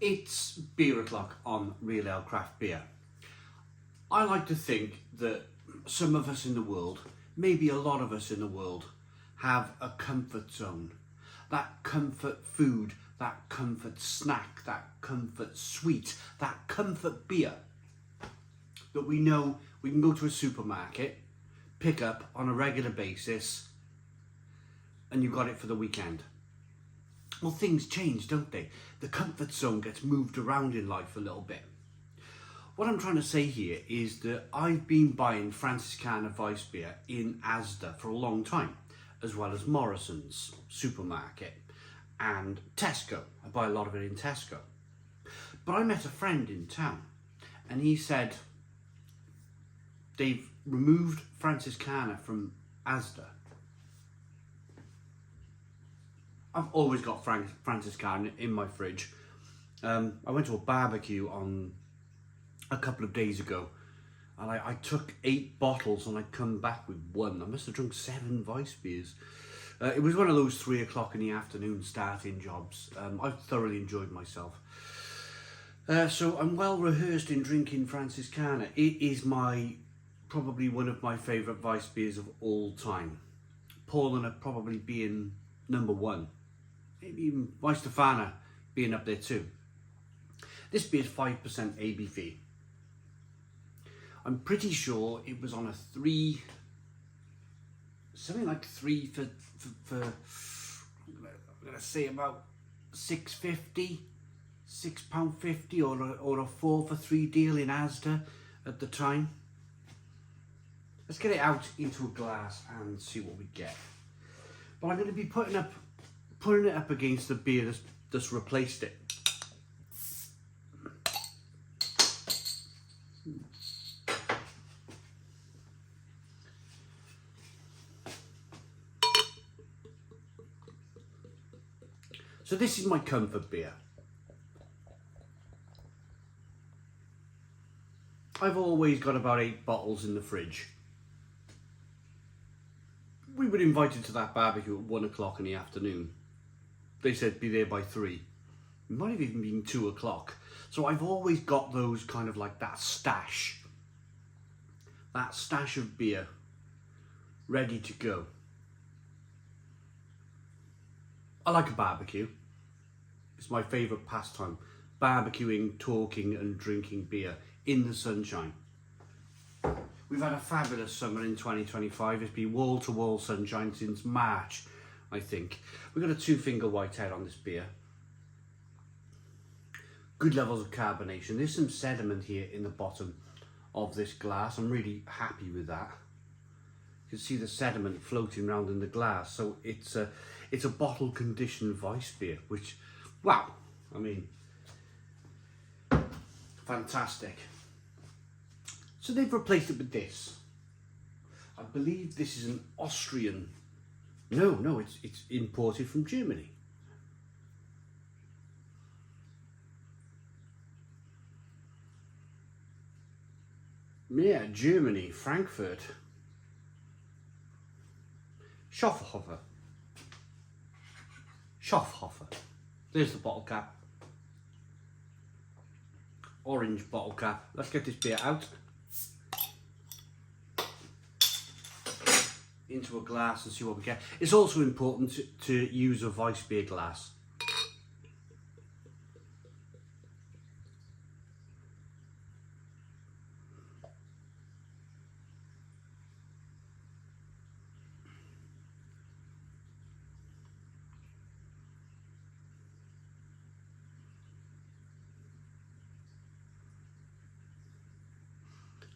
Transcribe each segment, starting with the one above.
It's beer o'clock on Real Ale Craft Beer. I like to think that some of us in the world, maybe a lot of us in the world, have a comfort zone. That comfort food, that comfort snack, that comfort sweet, that comfort beer that we know we can go to a supermarket, pick up on a regular basis, and you've got it for the weekend. Well, things change, don't they? The comfort zone gets moved around in life a little bit. What I'm trying to say here is that I've been buying Franziskaner Weissbier in ASDA for a long time, as well as Morrison's supermarket and Tesco. I buy a lot of it in Tesco. But I met a friend in town and he said they've removed Franziskaner from ASDA. I've always got Franziskaner in my fridge. I went to a barbecue on a couple of days ago and I took 8 bottles and I come back with 1. I must have drunk 7 Weissbiers. It was one of those 3 o'clock in the afternoon starting jobs. I thoroughly enjoyed myself. So I'm well rehearsed in drinking Franziskaner. It is probably one of my favourite Weissbiers of all time. Paulaner probably being number 1. Maybe even Weißstephaner being up there too. This beer is 5% ABV. I'm pretty sure it was on a 3, something like 3 for I'm gonna say about £6.50, £6.50, or a 4 for 3 deal in ASDA at the time. Let's get it out into a glass and see what we get. But I'm going to be putting it up against the beer that's replaced it. So this is my comfort beer. I've always got about 8 bottles in the fridge. We were invited to that barbecue at 1 o'clock in the afternoon. They said be there by 3. It might have even been 2 o'clock. So I've always got those kind of like that stash of beer ready to go. I like a barbecue. It's my favourite pastime. Barbecuing, talking and drinking beer in the sunshine. We've had a fabulous summer in 2025. It's been wall-to-wall sunshine since March, I think. We've got a 2-finger whitehead on this beer. Good levels of carbonation. There's some sediment here in the bottom of this glass. I'm really happy with that. You can see the sediment floating around in the glass. So it's a bottle conditioned Weissbier, which, wow, I mean, fantastic. So they've replaced it with this. I believe this is an Austrian. No, it's imported from Germany. Yeah, Germany, Frankfurt. Scho fferhofer. There's the bottle cap. Orange bottle cap. Let's get this beer out. Into a glass and see what we get. It's also important to use a Weissbier glass.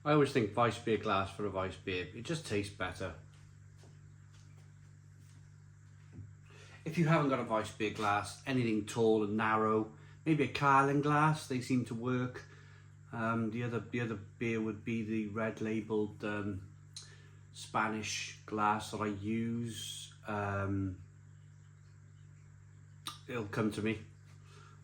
I always think Weissbier glass for a Weissbier. It just tastes better. If you haven't got a Weissbier glass, anything tall and narrow, maybe a Carling glass, they seem to work. The other beer would be the red labelled Spanish glass that I use. It'll come to me.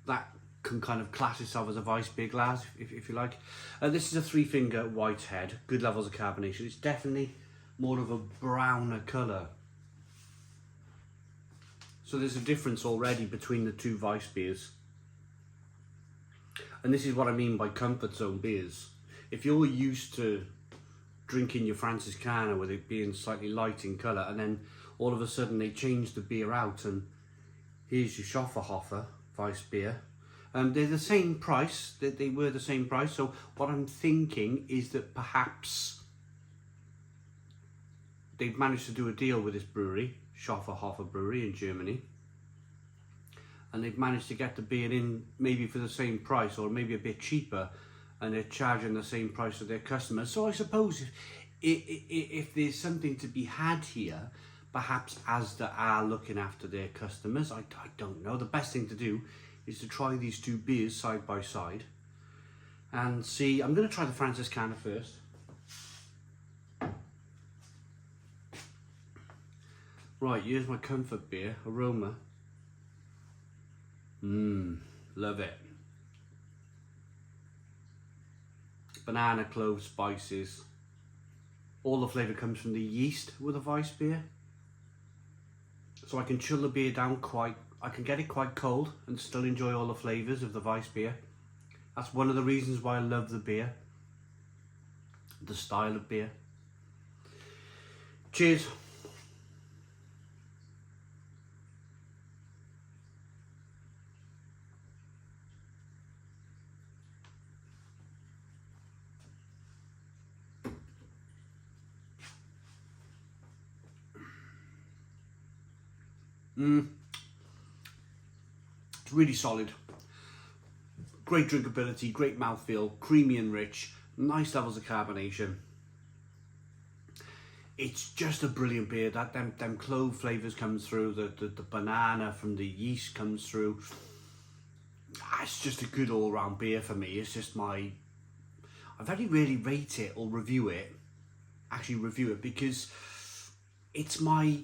That can kind of class itself as a Weissbier glass, if you like. This is a 3-finger whitehead, good levels of carbonation. It's definitely more of a browner colour. So there's a difference already between the two Weissbiers. And this is what I mean by comfort zone beers. If you're used to drinking your Franziskaner with it being slightly light in colour, and then all of a sudden they change the beer out and here's your Scho fferhofer Weissbier. They're the same price, they were the same price, so what I'm thinking is that perhaps they've managed to do a deal with this brewery, Scho fferhofer Brewery in Germany, and they've managed to get the beer in maybe for the same price or maybe a bit cheaper, and they're charging the same price to their customers. So I suppose if there's something to be had here, perhaps ASDA are looking after their customers. I don't know. The best thing to do is to try these two beers side by side and see. I'm going to try the Franziskaner first. Right, here's my comfort beer, aroma. Love it. Banana, clove, spices. All the flavour comes from the yeast with a Weissbier. So I can chill the beer down I can get it quite cold and still enjoy all the flavours of the Weissbier. That's one of the reasons why I love the beer. The style of beer. Cheers. It's really solid. Great drinkability, great mouthfeel, creamy and rich, nice levels of carbonation. It's just a brilliant beer. Them clove flavours comes through, the banana from the yeast comes through. It's just a good all-round beer for me. It's just I very rarely rate it or review it, because it's my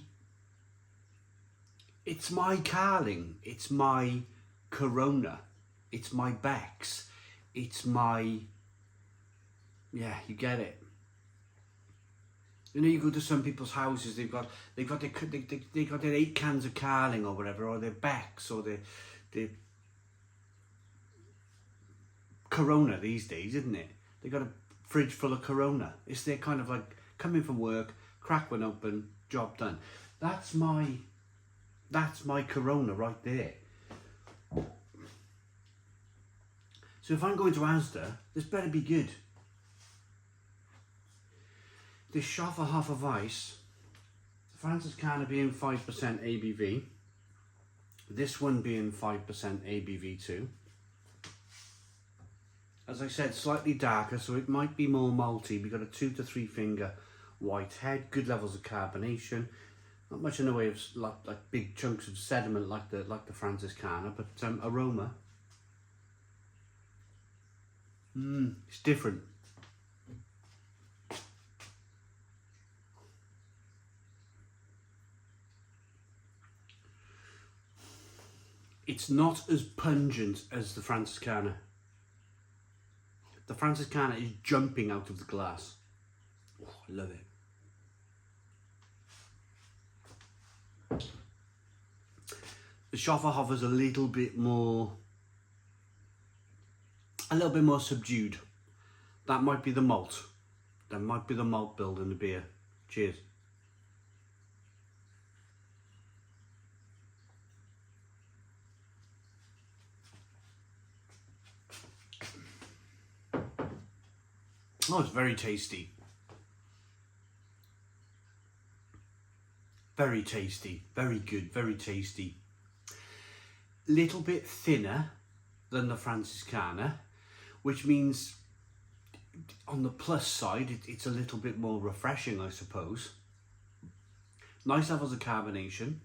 Carling, it's my Corona, it's my Beck's, it's my, yeah, you get it. You know, you go to some people's houses, they've got their 8 cans of Carling or whatever, or their Beck's, or their Corona these days, isn't it? They've got a fridge full of Corona. It's their kind of like, come in from work, crack one open, job done. That's my Corona right there. So if I'm going to ASDA, this better be good. This Scho fferhofer Weiss, Franziskaner being 5% ABV, this one being 5% ABV too. As I said, slightly darker, so it might be more malty. We've got a 2 to 3 finger white head, good levels of carbonation. Not much in the way of like big chunks of sediment like the Franziskaner, but aroma. It's different. It's not as pungent as the Franziskaner. The Franziskaner is jumping out of the glass. Oh, I love it. The Scho fferhofer's a little bit more subdued. That might be the malt. That might be the malt build in the beer. Cheers. Oh, it's very tasty. Very tasty, very good, very tasty. Little bit thinner than the Franziskaner, which means on the plus side, it's a little bit more refreshing, I suppose. Nice levels of carbonation,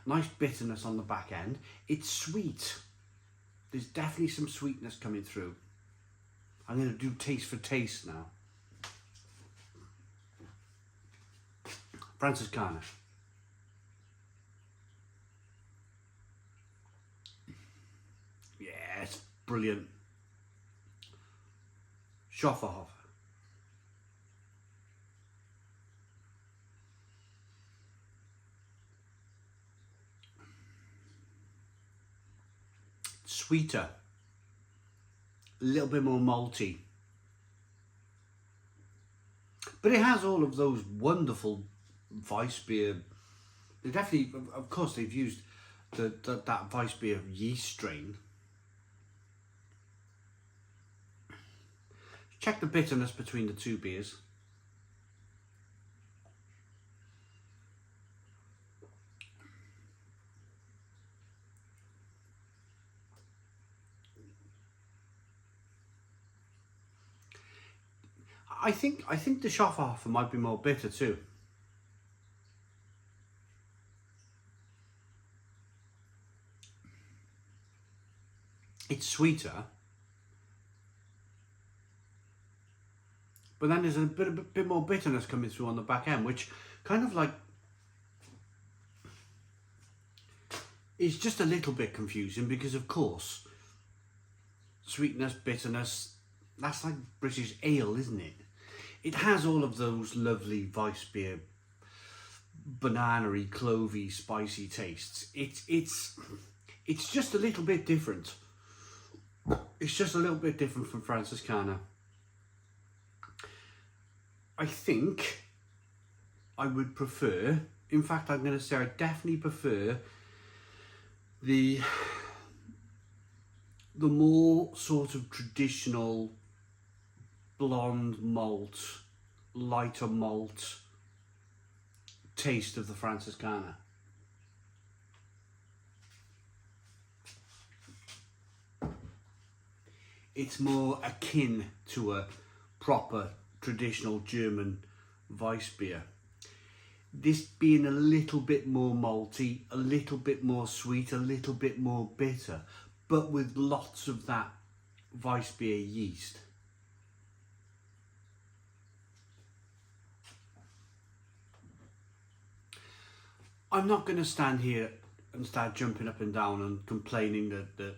nice bitterness on the back end. It's sweet. There's definitely some sweetness coming through. I'm going to do taste for taste now. Franziskaner. Yeah, it's brilliant. Scho fferhofer. Sweeter. a little bit more malty. But it has all of those wonderful Weissbier. They definitely, of course, they've used that Weissbier yeast strain. Check the bitterness between the two beers. I think the Scho fferhofer might be more bitter too. It's sweeter, but then there's a bit more bitterness coming through on the back end, which kind of like is just a little bit confusing because, of course, sweetness, bitterness, that's like British ale, isn't it? It has all of those lovely Weissbier, banana-y, clovey, spicy tastes. It's just a little bit different. It's just a little bit different from Franziskaner. I think I would prefer, in fact I'm going to say I definitely prefer the more sort of traditional blonde malt, lighter malt taste of the Franziskaner. It's more akin to a proper traditional German Weissbier. This being a little bit more malty, a little bit more sweet, a little bit more bitter, but with lots of that Weissbier yeast. I'm not going to stand here and start jumping up and down and complaining that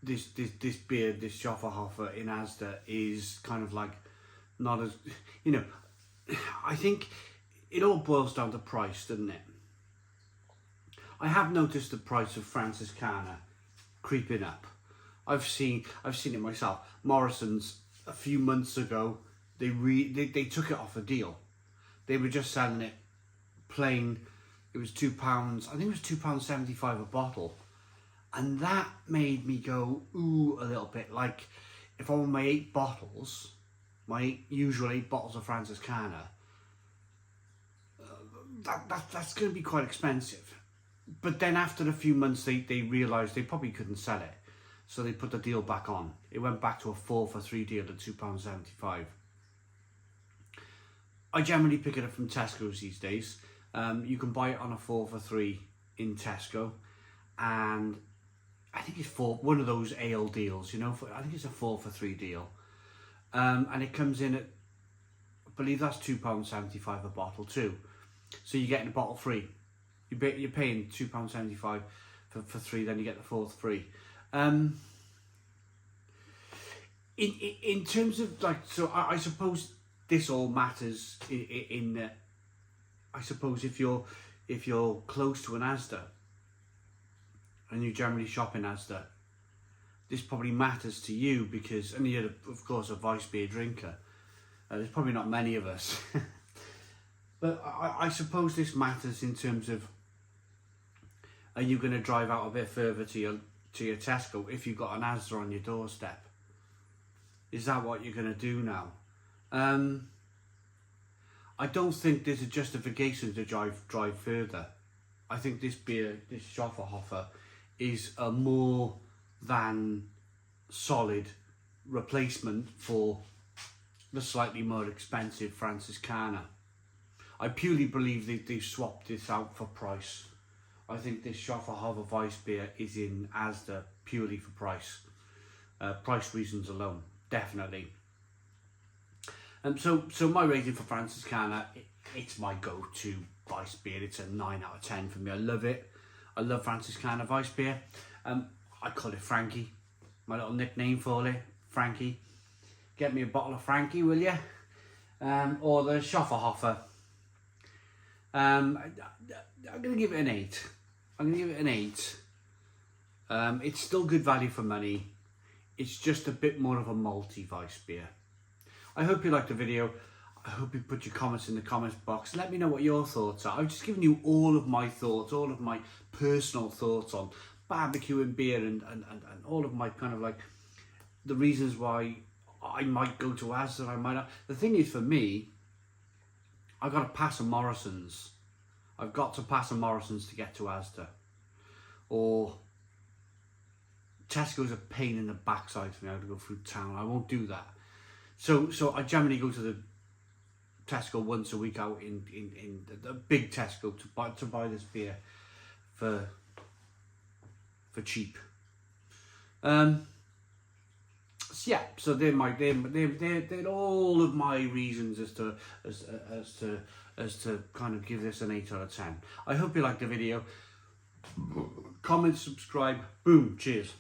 this beer, this Scho fferhofer in ASDA is kind of like not as, you know, I think it all boils down to price, doesn't it? I have noticed the price of Franziskaner creeping up. I've seen it myself. Morrison's a few months ago, they took it off a deal. They were just selling it plain. It was £2. I think it was £2.75 a bottle. And that made me go, ooh, a little bit. Like, if I want my 8 bottles, my usual 8 bottles of Franziskaner, that's going to be quite expensive. But then after a few months, they realised they probably couldn't sell it. So they put the deal back on. It went back to a 4 for 3 deal at £2.75. I generally pick it up from Tesco's these days. You can buy it on a 4 for 3 in Tesco. And I think it's one of those ale deals, you know, I think it's a 4 for 3 deal. And it comes in at, I believe that's £2.75 a bottle too. So you're getting a bottle free. You're paying £2.75 for 3, then you get the 4th free. In terms of like, so I suppose this all matters in that, I suppose if you're close to an ASDA and you generally shop in ASDA, this probably matters to you because, and you're of course a Weissbier drinker. There's probably not many of us, but I suppose this matters in terms of, are you going to drive out a bit further to your Tesco if you've got an ASDA on your doorstep? Is that what you're going to do now? I don't think there's a justification to drive further. I think this beer, this Scho fferhofer, is a more than solid replacement for the slightly more expensive Franziskaner. I purely believe they've swapped this out for price. I think this Scho fferhofer Weissbier is in ASDA purely for price. Price reasons alone, definitely. So my rating for Franziskaner, it's my go-to Weissbier. It's a 9 out of 10 for me. I love it. I love Franziskaner Weissbier. I call it Frankie. My little nickname for it, Frankie. Get me a bottle of Frankie, will you? Or the Scho fferhofer. I'm going to give it an 8. I'm going to give it an 8. It's still good value for money. it's just a bit more of a malty Weissbier. I hope you liked the video. I hope you put your comments in the comments box. Let me know what your thoughts are. I've just given you all of my thoughts, all of my personal thoughts on barbecue and beer, and all of my kind of like the reasons why I might go to ASDA, I might not. The thing is, for me, I've got to pass a Morrison's. I've got to pass a Morrison's to get to ASDA. Or Tesco's a pain in the backside for me. I have to go through town. I won't do that. So I generally go to the Tesco once a week out in the big Tesco to buy this beer for cheap. So yeah, so they're all of my reasons as to kind of give this an 8 out of 10. I hope you liked the video. Comment, subscribe, boom, cheers.